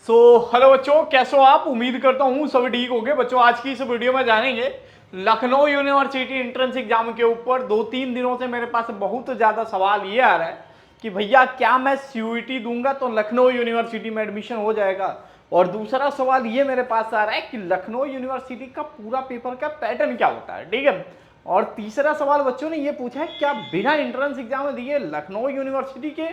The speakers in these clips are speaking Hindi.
हेलो बच्चों, कैसे हो आप। उम्मीद करता हूँ सभी ठीक होंगे। बच्चों आज की इस वीडियो में जानेंगे लखनऊ यूनिवर्सिटी एंट्रेंस एग्जाम के ऊपर। 2-3 दिनों से मेरे पास बहुत ज़्यादा सवाल ये आ रहा है कि भैया क्या मैं सीयूईटी दूंगा तो लखनऊ यूनिवर्सिटी में एडमिशन हो जाएगा। और दूसरा सवाल ये मेरे पास आ रहा है कि लखनऊ यूनिवर्सिटी का पूरा पेपर का पैटर्न क्या होता है, ठीक है। और तीसरा सवाल बच्चों ने ये पूछा है क्या बिना एंट्रेंस एग्जाम दिए लखनऊ यूनिवर्सिटी के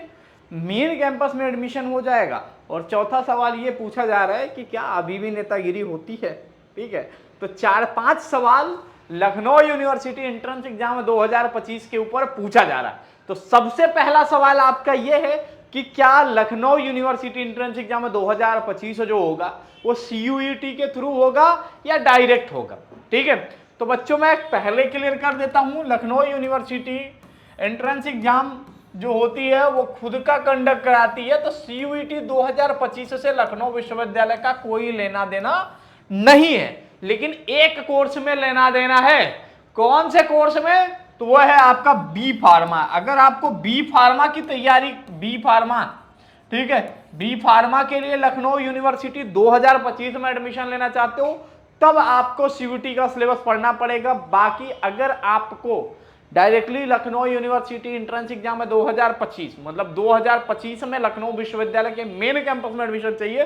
मेन कैंपस में एडमिशन हो जाएगा। और चौथा सवाल ये पूछा जा रहा है कि क्या अभी भी नेतागिरी होती है, ठीक है। तो 4-5 सवाल लखनऊ यूनिवर्सिटी एंट्रेंस एग्जाम 2025 के ऊपर पूछा जा रहा है। तो सबसे पहला सवाल आपका ये है कि क्या लखनऊ यूनिवर्सिटी एंट्रेंस एग्जाम 2025 जो होगा वो सीयूईटी के थ्रू होगा या डायरेक्ट होगा, ठीक है। तो बच्चों मैं पहले क्लियर कर देता हूं, लखनऊ यूनिवर्सिटी एंट्रेंस एग्जाम जो होती है वो खुद का कंडक्ट कराती है। तो सीयूईटी 2025 से लखनऊ विश्वविद्यालय का कोई लेना देना नहीं है, लेकिन एक कोर्स में लेना देना है। कौन से कोर्स में? तो वो है आपका बी फार्मा। अगर आपको बी फार्मा की तैयारी, बी फार्मा, ठीक है, बी फार्मा के लिए लखनऊ यूनिवर्सिटी 2025 में एडमिशन लेना चाहते हो तब आपको सीयूईटी का सिलेबस पढ़ना पड़ेगा। बाकी अगर आपको directly Lucknow university entrance exam में 2025 मतलब 2025 में लखनऊ विश्वविद्यालय के मेन कैंपस में एडमिशन चाहिए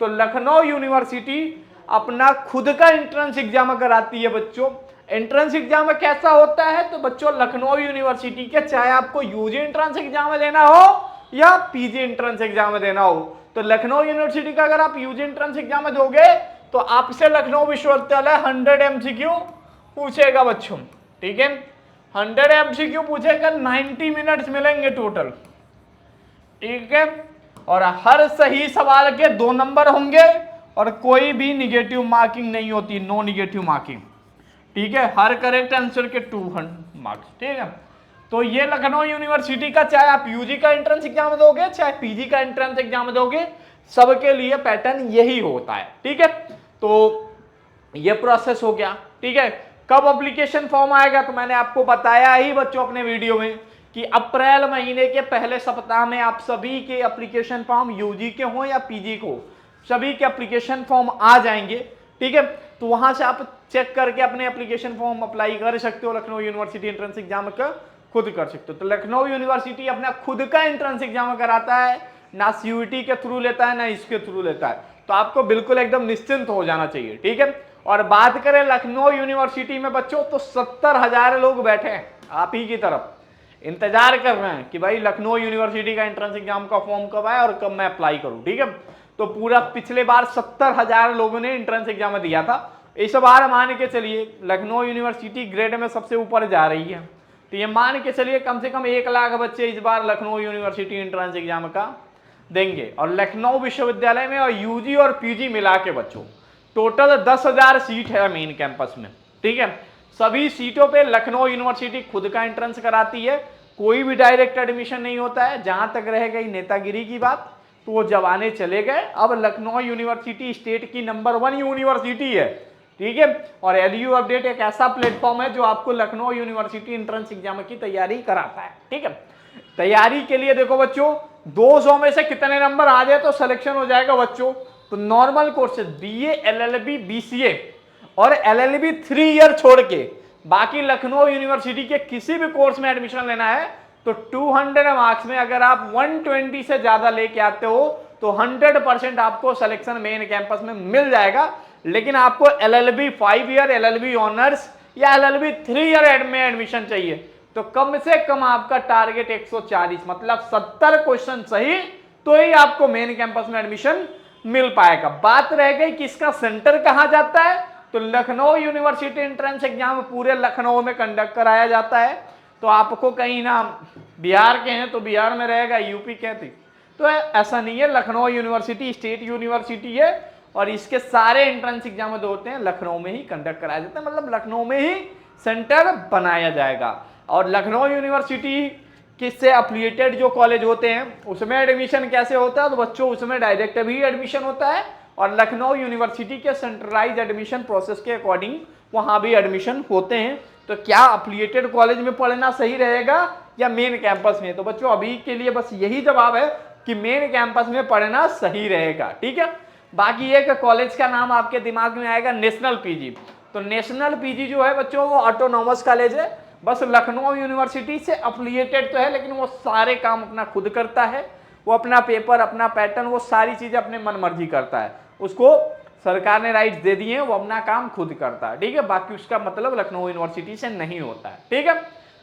तो लखनऊ यूनिवर्सिटी अपना खुद का एंट्रेंस एग्जाम कराती है। बच्चों एंट्रेंस एग्जाम में कैसा होता है? तो बच्चों लखनऊ यूनिवर्सिटी के चाहे आपको यूजी एंट्रेंस एग्जाम देना हो या पीजी एंट्रेंस एग्जाम देना हो, तो लखनऊ यूनिवर्सिटी का अगर आप यूजी एंट्रेंस एग्जाम दोगे तो आपसे लखनऊ विश्वविद्यालय 100 एमसीक्यू पूछेगा बच्चों, ठीक है। 100 एमसीक्यू पूछेगा, 90 मिनट्स मिलेंगे टोटल, ठीक है। और हर सही सवाल के 2 नंबर होंगे और कोई भी निगेटिव मार्किंग नहीं होती, नो निगेटिव मार्किंग, ठीक है। हर करेक्ट आंसर के 200 मार्क्स, ठीक है। तो ये लखनऊ यूनिवर्सिटी का चाहे आप यूजी का एंट्रेंस एग्जाम दोगे चाहे पीजी का एंट्रेंस एग्जाम दोगे सबके लिए पैटर्न यही होता है, ठीक है। तो ये प्रोसेस हो गया, ठीक है। कब एप्लीकेशन फॉर्म आएगा? तो मैंने आपको बताया ही बच्चों अपने वीडियो में कि अप्रैल महीने के पहले सप्ताह में आप सभी के एप्लीकेशन फॉर्म यूजी के हो या पीजी को सभी के एप्लीकेशन फॉर्म आ जाएंगे, ठीक है। तो वहां से आप चेक करके अपने एप्लीकेशन फॉर्म अप्लाई कर सकते हो। लखनऊ यूनिवर्सिटी एंट्रेंस एग्जाम का खुद कर सकते हो। तो लखनऊ यूनिवर्सिटी अपना खुद का एंट्रेंस एग्जाम कराता है, ना सीयूईटी के थ्रू लेता है ना इसके थ्रू लेता है। तो आपको बिल्कुल एकदम निश्चिंत हो जाना चाहिए, ठीक है। और बात करें लखनऊ यूनिवर्सिटी में बच्चों तो 70,000 लोग बैठे हैं आप ही की तरफ, इंतजार कर रहे हैं कि भाई लखनऊ यूनिवर्सिटी का एंट्रेंस एग्जाम का फॉर्म कब आए और कब मैं अप्लाई करूं, ठीक है। तो पूरा पिछले बार 70,000 लोगों ने एंट्रेंस एग्जाम दिया था। इस बार मान के चलिए लखनऊ यूनिवर्सिटी ग्रेड में सबसे ऊपर जा रही है, तो ये मान के चलिए कम से कम 1 लाख बच्चे इस बार लखनऊ यूनिवर्सिटी एंट्रेंस एग्जाम का देंगे। और लखनऊ विश्वविद्यालय में और यूजी और पीजी मिला के बच्चों टोटल 10,000 सीट है मेन कैंपस में, ठीक है। सभी सीटों पे लखनऊ यूनिवर्सिटी खुद का एंट्रेंस कराती है, कोई भी डायरेक्ट एडमिशन नहीं होता है। जहां तक रह गई नेतागिरी की बात तो वो जमाने चले गए। अब लखनऊ यूनिवर्सिटी स्टेट की नंबर 1 यूनिवर्सिटी है, ठीक है। और एलयू अपडेट एक ऐसा प्लेटफॉर्म है जो आपको लखनऊ यूनिवर्सिटी एंट्रेंस एग्जाम की तैयारी कराता है, ठीक है। तैयारी के लिए देखो बच्चों 200 में से कितने नंबर आ जाए तो सिलेक्शन हो जाएगा बच्चों। तो normal courses BA, LLB, BCA और एलएलबी 3 ईयर छोड़ के बाकी लखनऊ यूनिवर्सिटी के किसी भी कोर्स में एडमिशन लेना है तो 200 मार्क्स में अगर आप 120 से ज्यादा लेके आते हो तो 100% आपको सिलेक्शन मेन कैंपस में मिल जाएगा। लेकिन आपको एलएलबी 5 ईयर, एलएलबी ऑनर्स या एलएलबी 3 ईयर में एडमिशन चाहिए तो कम से कम आपका टारगेट 140 मतलब 70 क्वेश्चन सही तो ही आपको मेन कैंपस में एडमिशन मिल पाएगा। बात रह गई कि इसका सेंटर कहां जाता है, तो लखनऊ यूनिवर्सिटी एंट्रेंस एग्जाम पूरे लखनऊ में कंडक्ट कराया जाता है। तो आपको कहीं ना बिहार के हैं तो बिहार में रहेगा, यूपी के थी तो ऐसा नहीं है। लखनऊ यूनिवर्सिटी स्टेट यूनिवर्सिटी है और इसके सारे एंट्रेंस एग्जाम जो होते हैं लखनऊ में ही कंडक्ट कराया जाता है, मतलब लखनऊ में ही सेंटर बनाया जाएगा। और लखनऊ यूनिवर्सिटी किससे अफिलिएटेड जो कॉलेज होते हैं उसमें एडमिशन कैसे होता है, तो बच्चों उसमें डायरेक्ट भी एडमिशन होता है और लखनऊ यूनिवर्सिटी के सेंट्रलाइज एडमिशन प्रोसेस के अकॉर्डिंग वहां भी एडमिशन होते हैं। तो क्या अफिलिएटेड कॉलेज में पढ़ना सही रहेगा या मेन कैंपस में? तो बच्चों अभी के लिए बस यही जवाब है, कि मेन कैंपस में पढ़ना सही रहेगा। ठीक है, बाकी ये कि कॉलेज का नाम आपके दिमाग में आएगा नेशनल पीजी। तो नेशनल पीजी जो है बच्चों वो ऑटोनॉमस कॉलेज है, बस लखनऊ यूनिवर्सिटी से अफिलिएटेड तो है, लेकिन वो सारे काम अपना खुद करता है। वो अपना पेपर, अपना पैटर्न, वो सारी चीजें अपने मन मर्जी करता है। उसको सरकार ने राइट्स दे दिए हैं, वो अपना काम खुद करता है। ठीक है, बाकी उसका मतलब लखनऊ यूनिवर्सिटी से नहीं होता है। ठीक है,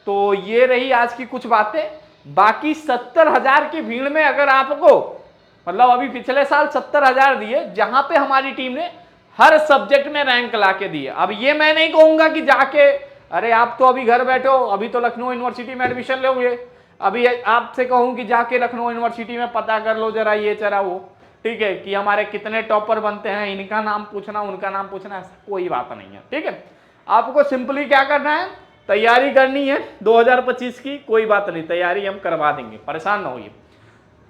तो ये रही आज की कुछ बातें। बाकी 70,000 की भीड़ में अगर आपको मतलब अभी पिछले साल 70,000 दिए, जहां पे हमारी टीम ने हर सब्जेक्ट में रैंक ला के दिए। अब ये मैं नहीं कहूंगा कि जाके अरे आप तो अभी घर बैठो, अभी तो लखनऊ यूनिवर्सिटी में एडमिशन लोगे, अभी आपसे कहूं कि जाके लखनऊ यूनिवर्सिटी में पता कर लो जरा ये जरा वो, ठीक है, कि हमारे कितने टॉपर बनते हैं, इनका नाम पूछना उनका नाम पूछना, ऐसा कोई बात नहीं है। ठीक है, आपको सिंपली क्या करना है, तैयारी करनी है 2025 की, कोई बात नहीं, तैयारी हम करवा देंगे, परेशान ना होइए।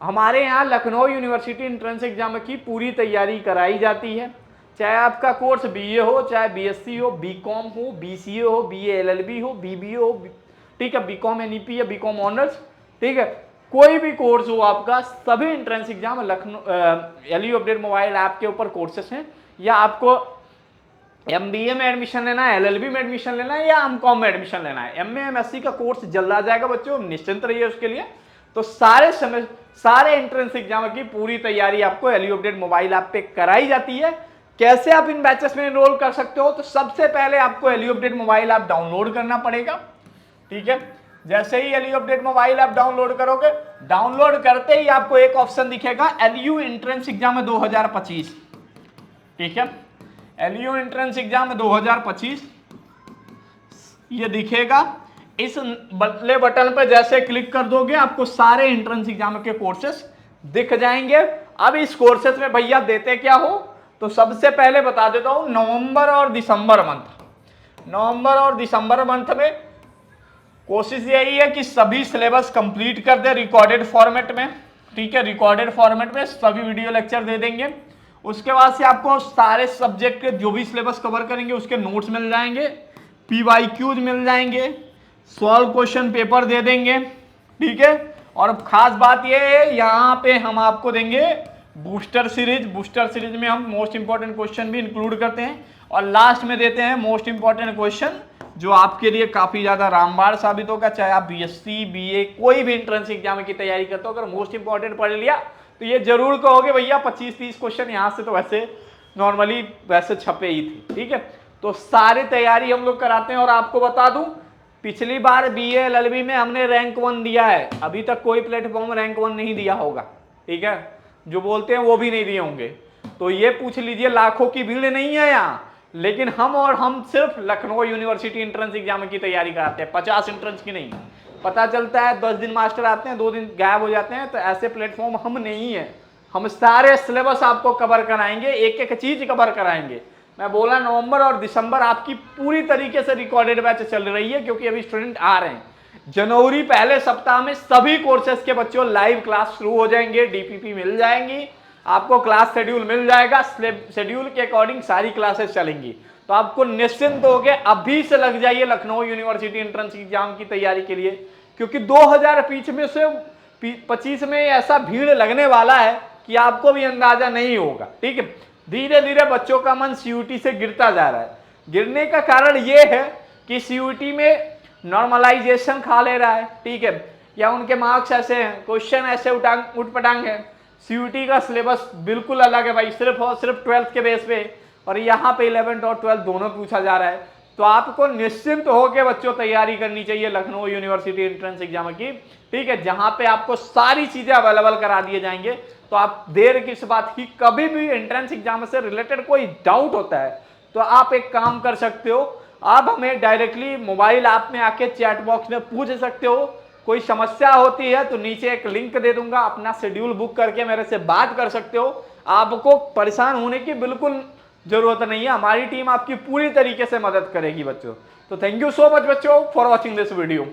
हमारे यहाँ लखनऊ यूनिवर्सिटी एंट्रेंस एग्जाम की पूरी तैयारी कराई जाती है, चाहे आपका कोर्स बीए हो, चाहे बीएससी हो, बीकॉम हो, बीसीए हो, बीए एलएलबी हो, बीबीए हो, ठीक है, बीकॉम एनईपी या बीकॉम ऑनर्स, ठीक है, कोई भी कोर्स हो आपका, सभी entrance exam Lucknow LU update mobile app के ऊपर कोर्सेस हैं। या आपको एमबीए में एडमिशन लेना है, एलएलबी में एडमिशन लेना है, या एमकॉम में एडमिशन लेना है, एमए एमएससी का कोर्स जल्द आ जाएगा बच्चों, निश्चिंत रहिए उसके लिए। तो सारे एंट्रेंस एग्जाम की पूरी तैयारी आपको एलयू अपडेट मोबाइल ऐप पे कराई जाती है। कैसे आप इन बैचेस में एनरोल कर सकते हो, तो सबसे पहले आपको LU update mobile app download करना पड़ेगा। ठीक है, जैसे ही LU update mobile app download करोगे, डाउनलोड करते ही आपको एक ऑप्शन दिखेगा एलयू एंट्रेंस एग्जाम 2025। ठीक है, एलयू एंट्रेंस एग्जाम 2025 ये दिखेगा। इस बटले बटन पर जैसे क्लिक कर दोगे आपको सारे एंट्रेंस एग्जाम के कोर्सेस दिख जाएंगे। अब इस कोर्सेस में भैया देते क्या हो, तो सबसे पहले बता देता हूं, नवंबर और दिसंबर मंथ में कोशिश यही है कि सभी सिलेबस कंप्लीट कर दे रिकॉर्डेड फॉर्मेट में। ठीक है, रिकॉर्डेड फॉर्मेट में सभी वीडियो लेक्चर दे देंगे। उसके बाद से आपको सारे सब्जेक्ट के जो भी सिलेबस कवर करेंगे उसके नोट्स मिल जाएंगे, पीवाईक्यूज मिल जाएंगे, सॉल्व क्वेश्चन पेपर दे देंगे। ठीक है, और खास बात यह है यहाँ पे हम आपको देंगे बूस्टर सीरीज में हम मोस्ट इंपॉर्टेंट क्वेश्चन भी इंक्लूड करते हैं, और लास्ट में देते हैं मोस्ट इंपॉर्टेंट क्वेश्चन जो आपके लिए काफी ज्यादा रामबाण साबित होगा। चाहे आप बीएससी बीए कोई भी एंट्रेंस एग्जाम की तैयारी करते हो, अगर मोस्ट इंपॉर्टेंट पढ़ लिया तो ये जरूर कहोगे भैया 25-30 क्वेश्चन यहाँ से तो वैसे नॉर्मली वैसे छपे ही थे। ठीक है, तो सारी तैयारी हम लोग कराते हैं। और आपको बता दूं, पिछली बार बीए एलएलबी में हमने रैंक 1 दिया है, अभी तक कोई प्लेटफॉर्म रैंक 1 नहीं दिया होगा। ठीक है, जो बोलते हैं वो भी नहीं दिए होंगे, तो ये पूछ लीजिए, लाखों की भीड़ नहीं है यहाँ, लेकिन हम सिर्फ लखनऊ यूनिवर्सिटी एंट्रेंस एग्जाम की तैयारी कराते हैं, 50 एंट्रेंस की नहीं। पता चलता है 10 दिन मास्टर आते हैं, 2 दिन गायब हो जाते हैं, तो ऐसे प्लेटफॉर्म हम नहीं है। हम सारे सिलेबस आपको कवर कराएंगे, एक एक चीज कवर कराएंगे। मैं बोला नवंबर और दिसंबर आपकी पूरी तरीके से रिकॉर्डेड बैच चल रही है, क्योंकि अभी स्टूडेंट आ रहे हैं। जनवरी पहले सप्ताह में सभी कोर्सेज के बच्चों लाइव क्लास शुरू हो जाएंगे, डीपीपी मिल जाएंगी, आपको क्लास शेड्यूल मिल जाएगा, शेड्यूल के अकॉर्डिंग सारी क्लासेस चलेंगी। तो आपको निश्चिंत हो गए, अभी से लग जाइए लखनऊ यूनिवर्सिटी एंट्रेंस एग्जाम की तैयारी के लिए, क्योंकि 2025 में ऐसा भीड़ लगने वाला है कि आपको भी अंदाजा नहीं होगा। ठीक है, धीरे धीरे बच्चों का मन सीयूटी से गिरता जा रहा है। गिरने का कारण यह है कि सीयूटी में नॉर्मलाइजेशन खा ले रहा है। ठीक है, या उनके मार्क्स ऐसे हैं, क्वेश्चन ऐसे उठपटांग है। सीयूटी का सिलेबस बिल्कुल अलग है भाई, सिर्फ 12th के बेस पे, और यहाँ पे 11th और 12th दोनों पूछा जा रहा है। तो आपको निश्चिंत होकर बच्चों तैयारी करनी चाहिए लखनऊ यूनिवर्सिटी एंट्रेंस एग्जाम की। ठीक है, जहां पे आपको सारी चीजें अवेलेबल करा दिए जाएंगे। तो आप देर किस बात की, कभी भी एंट्रेंस एग्जाम से रिलेटेड कोई डाउट होता है तो आप एक काम कर सकते हो, आप हमें डायरेक्टली मोबाइल ऐप में आके चैट बॉक्स में पूछ सकते हो। कोई समस्या होती है तो नीचे एक लिंक दे दूंगा, अपना शेड्यूल बुक करके मेरे से बात कर सकते हो। आपको परेशान होने की बिल्कुल जरूरत नहीं है, हमारी टीम आपकी पूरी तरीके से मदद करेगी बच्चों। तो थैंक यू सो मच बच्चों फॉर वॉचिंग दिस वीडियो।